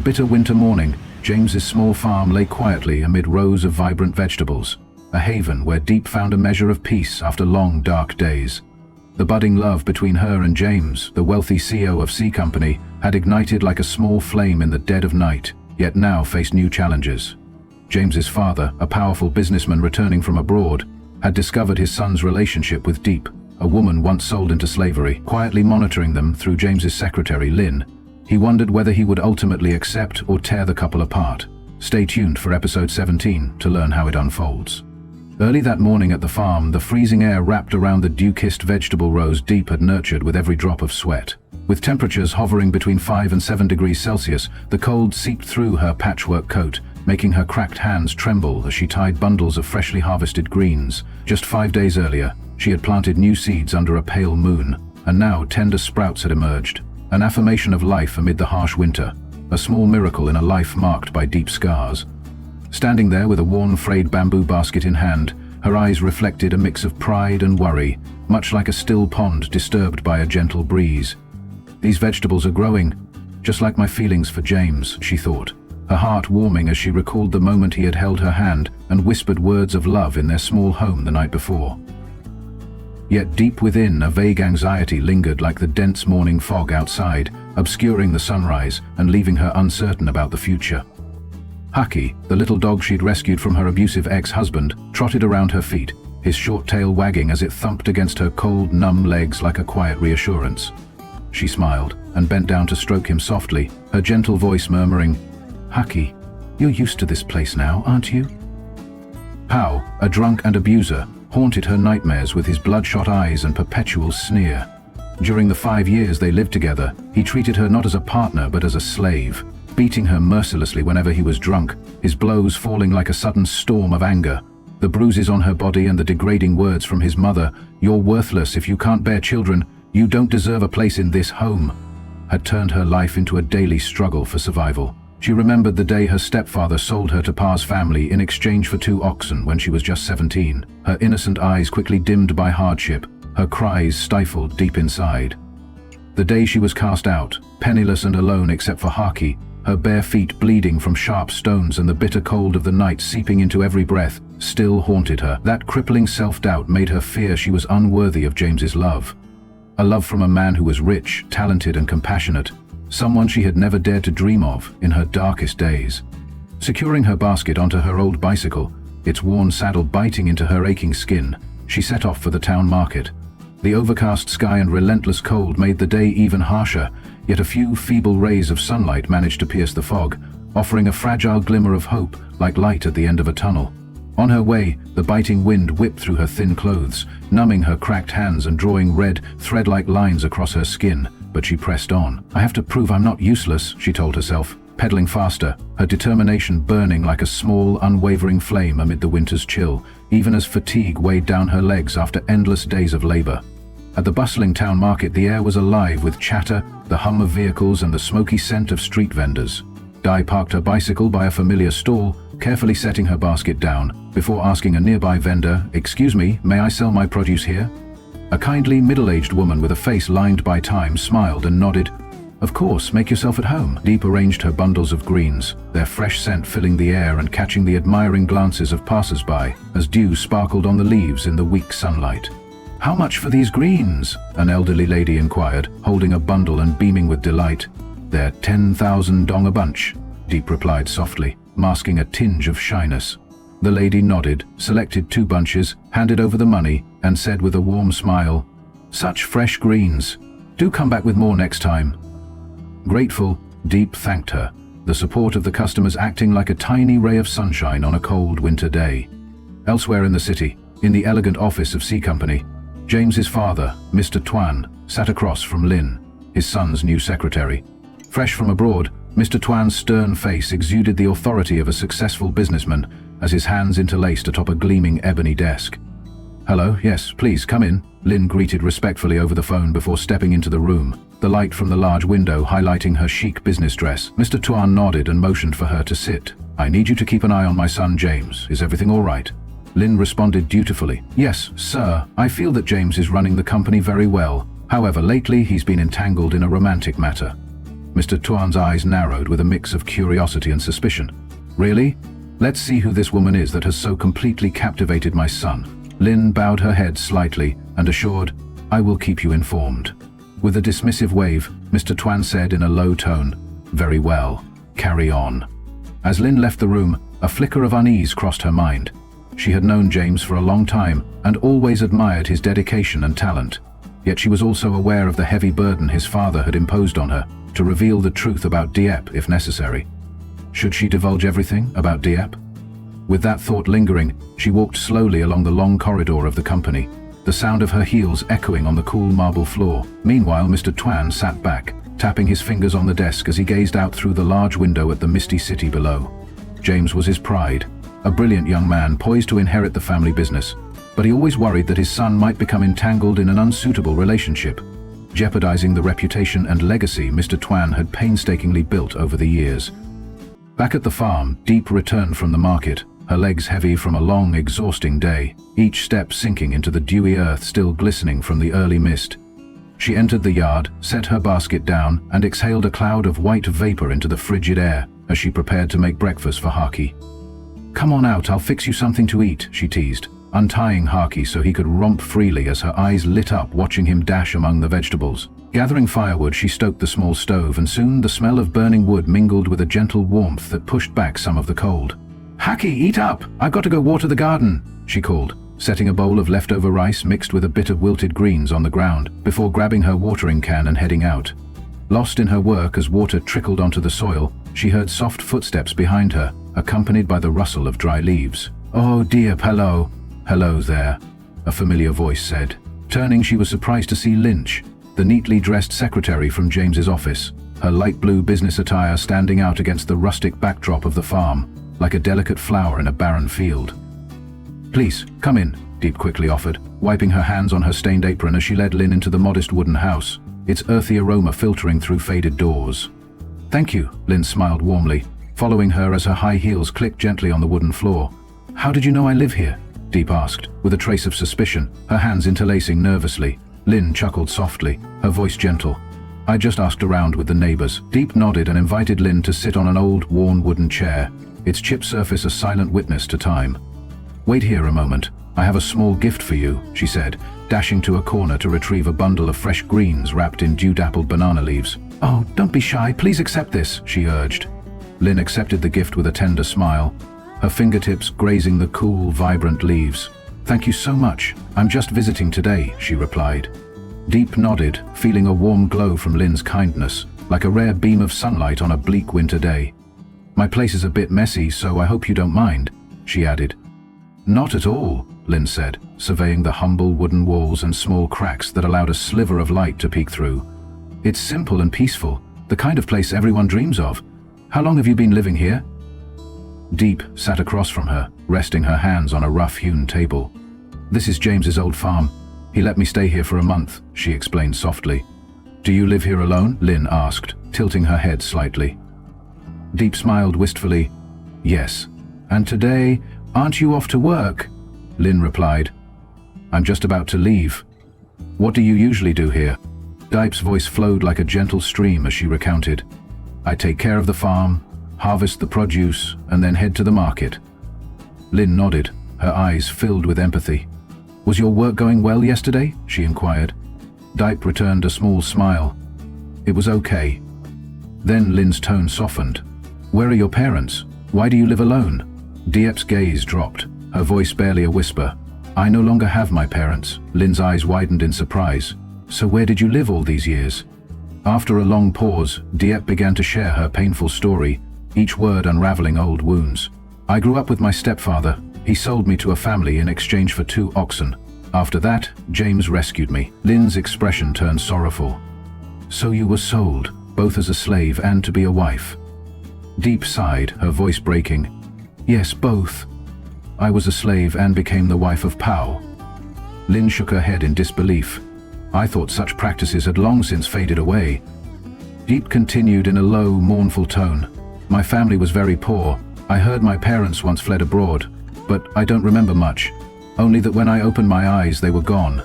bitter winter morning, James's small farm lay quietly amid rows of vibrant vegetables, a haven where Diep found a measure of peace after long, dark days. The budding love between her and James, the wealthy CEO of C Company, had ignited like a small flame in the dead of night, yet now faced new challenges. James's father, a powerful businessman returning from abroad, had discovered his son's relationship with Diep, a woman once sold into slavery, quietly monitoring them through James's secretary, Lynn. He wondered whether he would ultimately accept or tear the couple apart. Stay tuned for episode 17 to learn how it unfolds. Early that morning at the farm, the freezing air wrapped around the dew-kissed vegetable rows Diep had nurtured with every drop of sweat. With temperatures hovering between 5 and 7 degrees Celsius, the cold seeped through her patchwork coat, making her cracked hands tremble as she tied bundles of freshly harvested greens. Just 5 days earlier, she had planted new seeds under a pale moon, and now tender sprouts had emerged, an affirmation of life amid the harsh winter, a small miracle in a life marked by deep scars. Standing there with a worn, frayed bamboo basket in hand, her eyes reflected a mix of pride and worry, much like a still pond disturbed by a gentle breeze. These vegetables are growing, just like my feelings for James, she thought, her heart warming as she recalled the moment he had held her hand and whispered words of love in their small home the night before. Yet deep within, a vague anxiety lingered like the dense morning fog outside, obscuring the sunrise and leaving her uncertain about the future. Hucky, the little dog she'd rescued from her abusive ex-husband, trotted around her feet, his short tail wagging as it thumped against her cold, numb legs like a quiet reassurance. She smiled and bent down to stroke him softly, her gentle voice murmuring, "Hucky, you're used to this place now, aren't you?" Pow, a drunk and abuser, haunted her nightmares with his bloodshot eyes and perpetual sneer. During the 5 years they lived together, he treated her not as a partner but as a slave, beating her mercilessly whenever he was drunk, his blows falling like a sudden storm of anger. The bruises on her body and the degrading words from his mother, "You're worthless if you can't bear children, you don't deserve a place in this home," had turned her life into a daily struggle for survival. She remembered the day her stepfather sold her to Pa's family in exchange for 2 oxen when she was just 17, her innocent eyes quickly dimmed by hardship, her cries stifled deep inside. The day she was cast out, penniless and alone except for Hucky, her bare feet bleeding from sharp stones and the bitter cold of the night seeping into every breath, still haunted her. That crippling self-doubt made her fear she was unworthy of James's love. A love from a man who was rich, talented and compassionate, someone she had never dared to dream of in her darkest days. Securing her basket onto her old bicycle, its worn saddle biting into her aching skin, she set off for the town market. The overcast sky and relentless cold made the day even harsher, yet a few feeble rays of sunlight managed to pierce the fog, offering a fragile glimmer of hope like light at the end of a tunnel. On her way, the biting wind whipped through her thin clothes, numbing her cracked hands and drawing red, thread-like lines across her skin, but she pressed on. "I have to prove I'm not useless," she told herself, pedaling faster, her determination burning like a small, unwavering flame amid the winter's chill, even as fatigue weighed down her legs after endless days of labor. At the bustling town market, the air was alive with chatter, the hum of vehicles and the smoky scent of street vendors. Di parked her bicycle by a familiar stall, carefully setting her basket down, before asking a nearby vendor, "Excuse me, may I sell my produce here?" A kindly, middle-aged woman with a face lined by time smiled and nodded. "Of course, make yourself at home." Diep arranged her bundles of greens, their fresh scent filling the air and catching the admiring glances of passers-by as dew sparkled on the leaves in the weak sunlight. "How much for these greens?" an elderly lady inquired, holding a bundle and beaming with delight. "They're 10,000 dong a bunch," Diep replied softly, masking a tinge of shyness. The lady nodded, selected 2 bunches, handed over the money, and said with a warm smile, "Such fresh greens. Do come back with more next time." Grateful, Diep thanked her, the support of the customers acting like a tiny ray of sunshine on a cold winter day. Elsewhere in the city, in the elegant office of C Company, James's father, Mr. Tuan, sat across from Lynn, his son's new secretary. Fresh from abroad, Mr. Tuan's stern face exuded the authority of a successful businessman as his hands interlaced atop a gleaming ebony desk. "Hello, yes, please, come in," Lynn greeted respectfully over the phone before stepping into the room, the light from the large window highlighting her chic business dress. Mr. Tuan nodded and motioned for her to sit. "I need you to keep an eye on my son James. Is everything all right?" Lynn responded dutifully. "Yes, sir. I feel that James is running the company very well. However, lately he's been entangled in a romantic matter." Mr. Tuan's eyes narrowed with a mix of curiosity and suspicion. Really? Let's see who this woman is that has so completely captivated my son. Lynn bowed her head slightly and assured, I will keep you informed. With a dismissive wave, Mr. Tuan said in a low tone, Very well, carry on. As Lynn left the room, a flicker of unease crossed her mind. She had known James for a long time and always admired his dedication and talent. Yet she was also aware of the heavy burden his father had imposed on her to reveal the truth about Diep if necessary. Should she divulge everything about Diep? With that thought lingering, she walked slowly along the long corridor of the company, the sound of her heels echoing on the cool marble floor. Meanwhile, Mr. Tuan sat back, tapping his fingers on the desk as he gazed out through the large window at the misty city below. James was his pride, a brilliant young man poised to inherit the family business, but he always worried that his son might become entangled in an unsuitable relationship, jeopardizing the reputation and legacy Mr. Tuan had painstakingly built over the years. Back at the farm, Diep returned from the market, her legs heavy from a long, exhausting day, each step sinking into the dewy earth still glistening from the early mist. She entered the yard, set her basket down, and exhaled a cloud of white vapor into the frigid air as she prepared to make breakfast for Haki. Come on out, I'll fix you something to eat, she teased, untying Haki so he could romp freely as her eyes lit up watching him dash among the vegetables. Gathering firewood, she stoked the small stove, and soon the smell of burning wood mingled with a gentle warmth that pushed back some of the cold. Haki, eat up! I've got to go water the garden, she called, setting a bowl of leftover rice mixed with a bit of wilted greens on the ground before grabbing her watering can and heading out. Lost in her work as water trickled onto the soil, she heard soft footsteps behind her, accompanied by the rustle of dry leaves. Oh, Diep, hello. Hello there, a familiar voice said. Turning, she was surprised to see Lynch, the neatly dressed secretary from James's office, her light blue business attire standing out against the rustic backdrop of the farm, like a delicate flower in a barren field. Please, come in, Diep quickly offered, wiping her hands on her stained apron as she led Lynn into the modest wooden house, its earthy aroma filtering through faded doors. Thank you, Lynn smiled warmly, following her as her high heels clicked gently on the wooden floor. How did you know I live here? Diep asked, with a trace of suspicion, her hands interlacing nervously. Lynn chuckled softly, her voice gentle. I just asked around with the neighbors. Diep nodded and invited Lynn to sit on an old, worn wooden chair, its chipped surface a silent witness to time. Wait here a moment. I have a small gift for you, she said, dashing to a corner to retrieve a bundle of fresh greens wrapped in dew-dappled banana leaves. Oh, don't be shy, please accept this, she urged. Lynn accepted the gift with a tender smile, her fingertips grazing the cool, vibrant leaves. Thank you so much. I'm just visiting today, she replied. Diep nodded, feeling a warm glow from Lynn's kindness, like a rare beam of sunlight on a bleak winter day. My place is a bit messy, so I hope you don't mind, she added. Not at all, Lynn said, surveying the humble wooden walls and small cracks that allowed a sliver of light to peek through. It's simple and peaceful, the kind of place everyone dreams of. How long have you been living here? Diep sat across from her, resting her hands on a rough-hewn table. This is James's old farm. He let me stay here for a month, she explained softly. Do you live here alone? Lynn asked, tilting her head slightly. Diep smiled wistfully. Yes. And today, aren't you off to work? Lynn replied. I'm just about to leave. What do you usually do here? Diep's voice flowed like a gentle stream as she recounted. I take care of the farm, harvest the produce, and then head to the market. Lynn nodded, her eyes filled with empathy. Was your work going well yesterday? She inquired. Diep returned a small smile. It was okay. Then Lynn's tone softened. Where are your parents? Why do you live alone? Diep's gaze dropped, her voice barely a whisper. I no longer have my parents. Lynn's eyes widened in surprise. So where did you live all these years? After a long pause, Diep began to share her painful story, each word unraveling old wounds. I grew up with my stepfather. He sold me to a family in exchange for 2 oxen. After that, James rescued me. Lynn's expression turned sorrowful. So you were sold, both as a slave and to be a wife. Diep sighed, her voice breaking. Yes, both. I was a slave and became the wife of Pao. Lynn shook her head in disbelief. I thought such practices had long since faded away. Diep continued in a low, mournful tone. My family was very poor. I heard my parents once fled abroad, but I don't remember much, only that when I opened my eyes they were gone.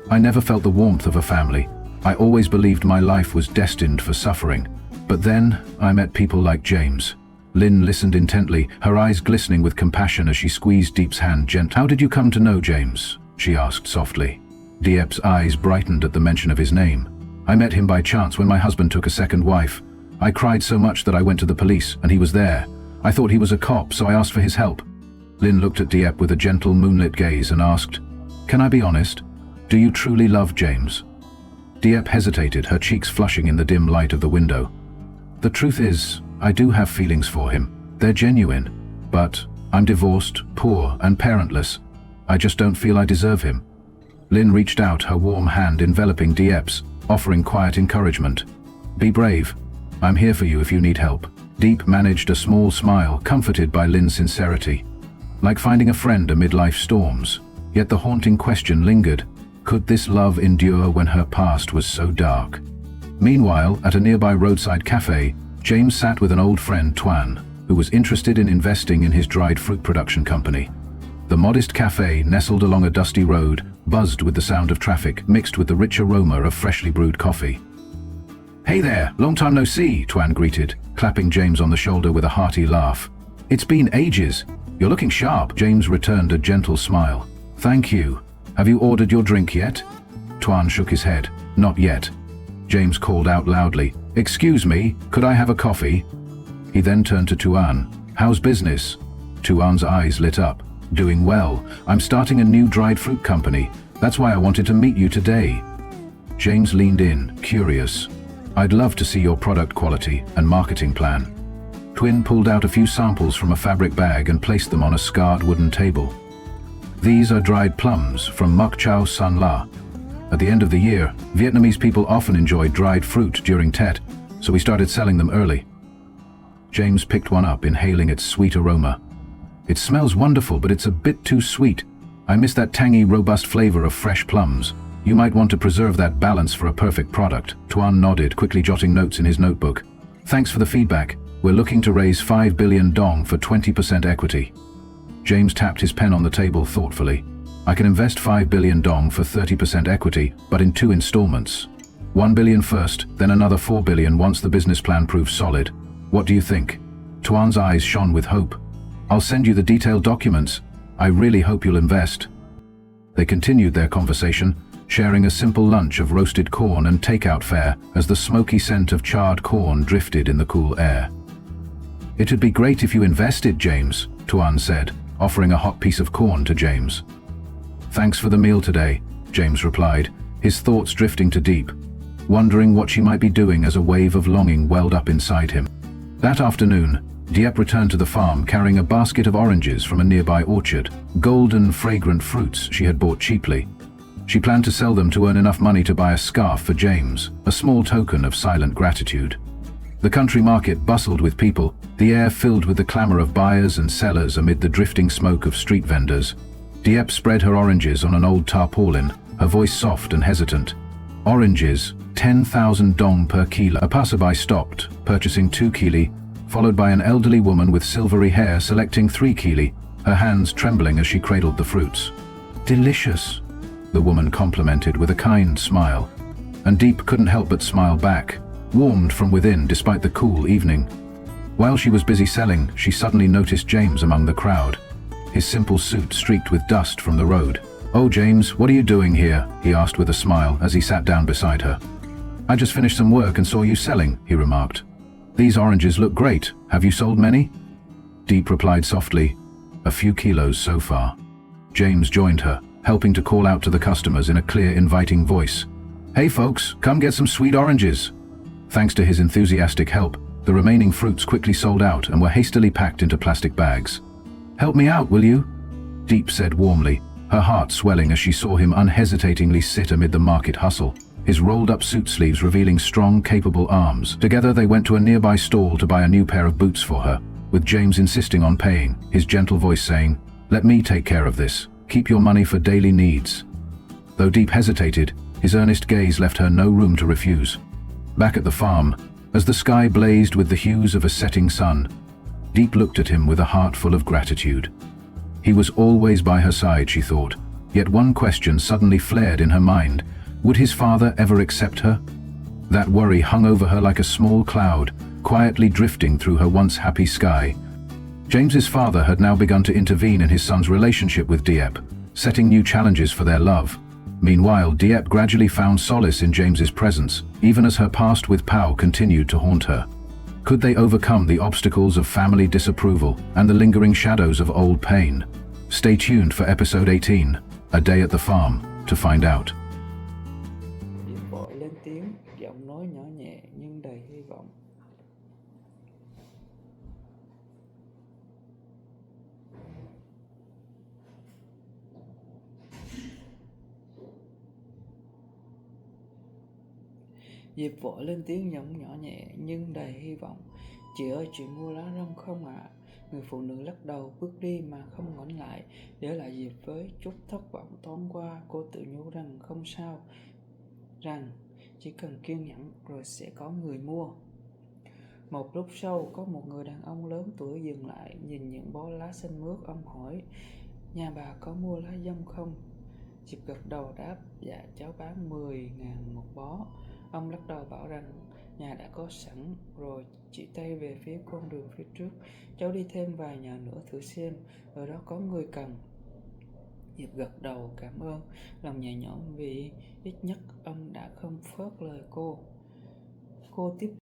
I never felt the warmth of a family. I always believed my life was destined for suffering. But then, I met people like James. Lynn listened intently, her eyes glistening with compassion as she squeezed Diep's hand gently. How did you come to know James? She asked softly. Diep's eyes brightened at the mention of his name. I met him by chance when my husband took a second wife. I cried so much that I went to the police, and he was there. I thought he was a cop, so I asked for his help. Lynn looked at Diep with a gentle moonlit gaze and asked, "Can I be honest? Do you truly love James?" Diep hesitated, her cheeks flushing in the dim light of the window. "The truth is, I do have feelings for him. They're genuine. But I'm divorced, poor, and parentless. I just don't feel I deserve him." Lynn reached out, her warm hand enveloping Diep's, offering quiet encouragement. "Be brave. I'm here for you if you need help." Diep managed a small smile, comforted by Lynn's sincerity. Like finding a friend amid life's storms. Yet the haunting question lingered. Could this love endure when her past was so dark? Meanwhile, at a nearby roadside cafe, James sat with an old friend, Tuan, who was interested in investing in his dried fruit production company. The modest cafe, nestled along a dusty road, buzzed with the sound of traffic, mixed with the rich aroma of freshly brewed coffee. "Hey there, long time no see," Tuan greeted, clapping James on the shoulder with a hearty laugh. "It's been ages. You're looking sharp." James returned a gentle smile. "Thank you. Have you ordered your drink yet?" Tuan shook his head. "Not yet." James called out loudly, "Excuse me, could I have a coffee?" He then turned to Tuan. "How's business?" Tuan's eyes lit up. "Doing well. I'm starting a new dried fruit company. That's why I wanted to meet you today." James leaned in, curious. "I'd love to see your product quality and marketing plan." Twin pulled out a few samples from a fabric bag and placed them on a scarred wooden table. "These are dried plums from Mok Chau San La. At the end of the year, Vietnamese people often enjoy dried fruit during Tet, so we started selling them early." James picked one up, inhaling its sweet aroma. "It smells wonderful, but it's a bit too sweet. I miss that tangy, robust flavor of fresh plums. You might want to preserve that balance for a perfect product." Tuan nodded, quickly jotting notes in his notebook. "Thanks for the feedback. We're looking to raise 5 billion dong for 20% equity." James tapped his pen on the table thoughtfully. "I can invest 5 billion dong for 30% equity, but in 2 installments. 1 billion first, then another 4 billion once the business plan proves solid. What do you think?" Tuan's eyes shone with hope. "I'll send you the detailed documents. I really hope you'll invest." They continued their conversation, sharing a simple lunch of roasted corn and takeout fare as the smoky scent of charred corn drifted in the cool air. "It'd be great if you invested, James," Tuan said, offering a hot piece of corn to James. "Thanks for the meal today," James replied, his thoughts drifting to Diep, wondering what she might be doing as a wave of longing welled up inside him. That afternoon, Diep returned to the farm carrying a basket of oranges from a nearby orchard, golden, fragrant fruits she had bought cheaply. She planned to sell them to earn enough money to buy a scarf for James, a small token of silent gratitude. The country market bustled with people, the air filled with the clamor of buyers and sellers amid the drifting smoke of street vendors. Diep spread her oranges on an old tarpaulin, her voice soft and hesitant. "Oranges, 10,000 dong per kilo." A passerby stopped, purchasing 2 kili, followed by an elderly woman with silvery hair selecting 3 kili, her hands trembling as she cradled the fruits. "Delicious," the woman complimented with a kind smile. And Diep couldn't help but smile back, warmed from within despite the cool evening. While she was busy selling, she suddenly noticed James among the crowd, his simple suit streaked with dust from the road. "Oh, James, what are you doing here?" he asked with a smile as he sat down beside her. "I just finished some work and saw you selling," he remarked. "These oranges look great. Have you sold many?" Diep replied softly, "A few kilos so far." James joined her, helping to call out to the customers in a clear, inviting voice. "Hey folks, come get some sweet oranges." Thanks to his enthusiastic help, the remaining fruits quickly sold out and were hastily packed into plastic bags. "Help me out, will you?" Diep said warmly, her heart swelling as she saw him unhesitatingly sit amid the market hustle, his rolled-up suit sleeves revealing strong, capable arms. Together they went to a nearby stall to buy a new pair of boots for her, with James insisting on paying, his gentle voice saying, "Let me take care of this. Keep your money for daily needs." Though Diep hesitated, his earnest gaze left her no room to refuse. Back at the farm, as the sky blazed with the hues of a setting sun, Diep looked at him with a heart full of gratitude. He was always by her side, she thought, yet one question suddenly flared in her mind. Would his father ever accept her? That worry hung over her like a small cloud, quietly drifting through her once happy sky. James's father had now begun to intervene in his son's relationship with Diep, setting new challenges for their love. Meanwhile, Diep gradually found solace in James's presence, even as her past with Pau continued to haunt her. Could they overcome the obstacles of family disapproval and the lingering shadows of old pain? Stay tuned for episode 18, A Day at the Farm, to find out. Diệp vội lên tiếng, giọng nói nhỏ nhẹ nhưng đầy hy vọng. Diệp vội lên tiếng, giọng nhỏ nhẹ nhưng đầy hy vọng. Chị ơi, chị mua lá rong không ạ? Người phụ nữ lắc đầu bước đi mà không ngoảnh lại, để lại Diệp với chút thất vọng thoáng qua. Cô tự nhủ rằng không sao, rằng chỉ cần kiên nhẫn rồi sẽ có người mua. Một lúc sau, có một người đàn ông lớn tuổi dừng lại, nhìn những bó lá xanh mướt. Ông hỏi, nhà bà có mua lá dong không? Diệp gật đầu đáp, dạ cháu bán 10.000 một bó. Ông lắc đầu bảo rằng nhà đã có sẵn rồi, chỉ tay về phía con đường phía trước. Cháu đi thêm vài nhà nữa thử xem, ở đó có người cần. Diệp gật đầu cảm ơn, lòng nhẹ nhõm vì ít nhất ông đã không phớt lời cô. Cô tiếp